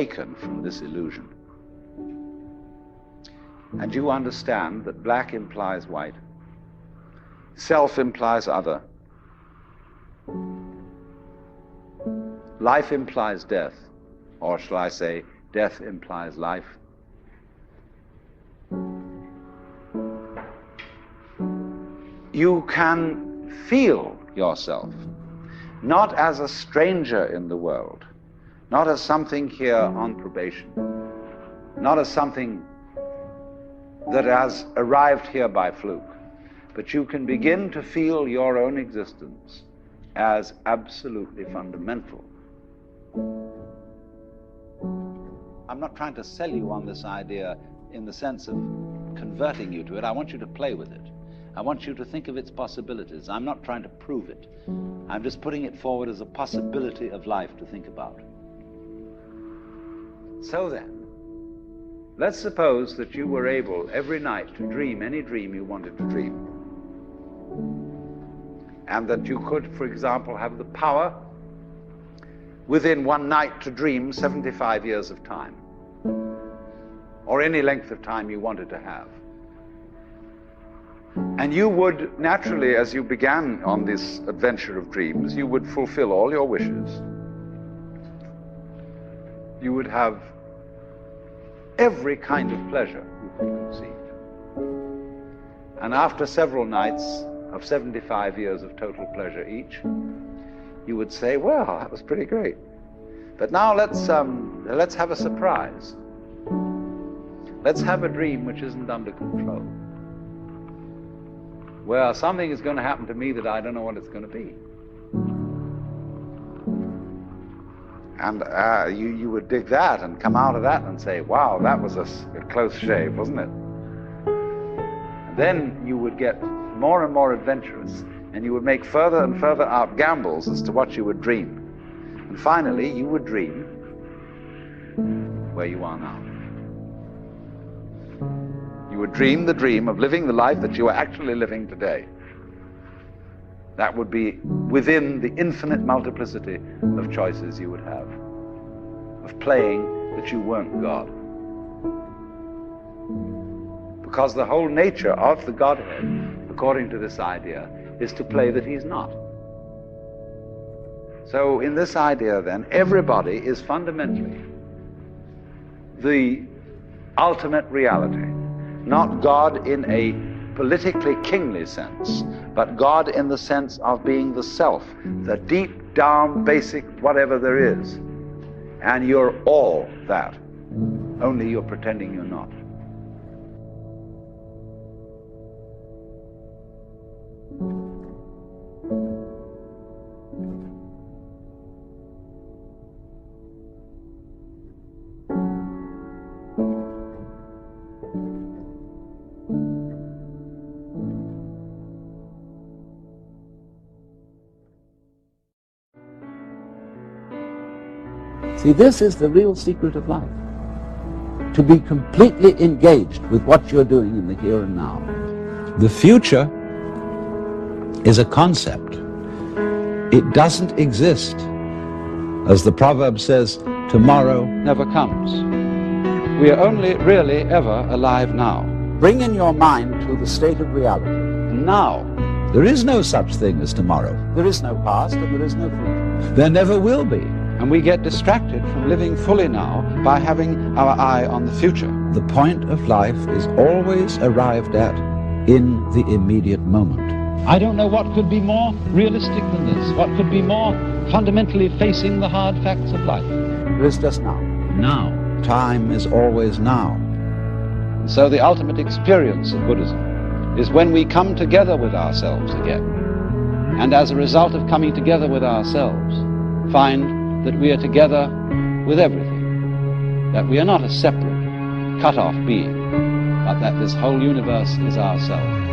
awaken from this illusion. And you understand that black implies white, self implies other, life implies death, or shall I say, death implies life. You can feel yourself not as a stranger in the world, not as something here on probation, not as something that has arrived here by fluke, but you can begin to feel your own existence as absolutely fundamental. I'm not trying to sell you on this idea in the sense of converting you to it. I want you to play with it. I want you to think of its possibilities. I'm not trying to prove it. I'm just putting it forward as a possibility of life to think about. So then, let's suppose that you were able every night to dream any dream you wanted to dream. And that you could, for example, have the power within one night to dream 75 years of time, or any length of time you wanted to have. And you would naturally, as you began on this adventure of dreams, you would fulfill all your wishes. You would have every kind of pleasure you could conceive. And after several nights of 75 years of total pleasure each, you would say, well, that was pretty great. But now let's have a surprise. Let's have a dream which isn't under control, where something is going to happen to me that I don't know what it's going to be. And you would dig that and come out of that and say, wow, that was a close shave, wasn't it? And then you would get more and more adventurous, and you would make further and further out gambles as to what you would dream. And finally, you would dream where you are now. You would dream the dream of living the life that you are actually living today. That would be within the infinite multiplicity of choices you would have, of playing that you weren't God. Because the whole nature of the Godhead, according to this idea, is to play that he's not. So in this idea then, everybody is fundamentally the ultimate reality. Not God in a politically kingly sense, but God in the sense of being the self, the deep down basic whatever there is. And you're all that, only you're pretending you're not. See, this is the real secret of life. To be completely engaged with what you're doing in the here and now. The future is a concept. It doesn't exist. As the proverb says, tomorrow never comes. We are only really ever alive now. Bring in your mind to the state of reality. Now. There is no such thing as tomorrow. There is no past and there is no future. There never will be. And we get distracted from living fully now by having our eye on the future. The point of life is always arrived at in the immediate moment. I don't know what could be more realistic than this, what could be more fundamentally facing the hard facts of life. There is just now. Now. Time is always now. So the ultimate experience of Buddhism is when we come together with ourselves again, and as a result of coming together with ourselves, find that we are together with everything, that we are not a separate, cut-off being, but that this whole universe is ourself.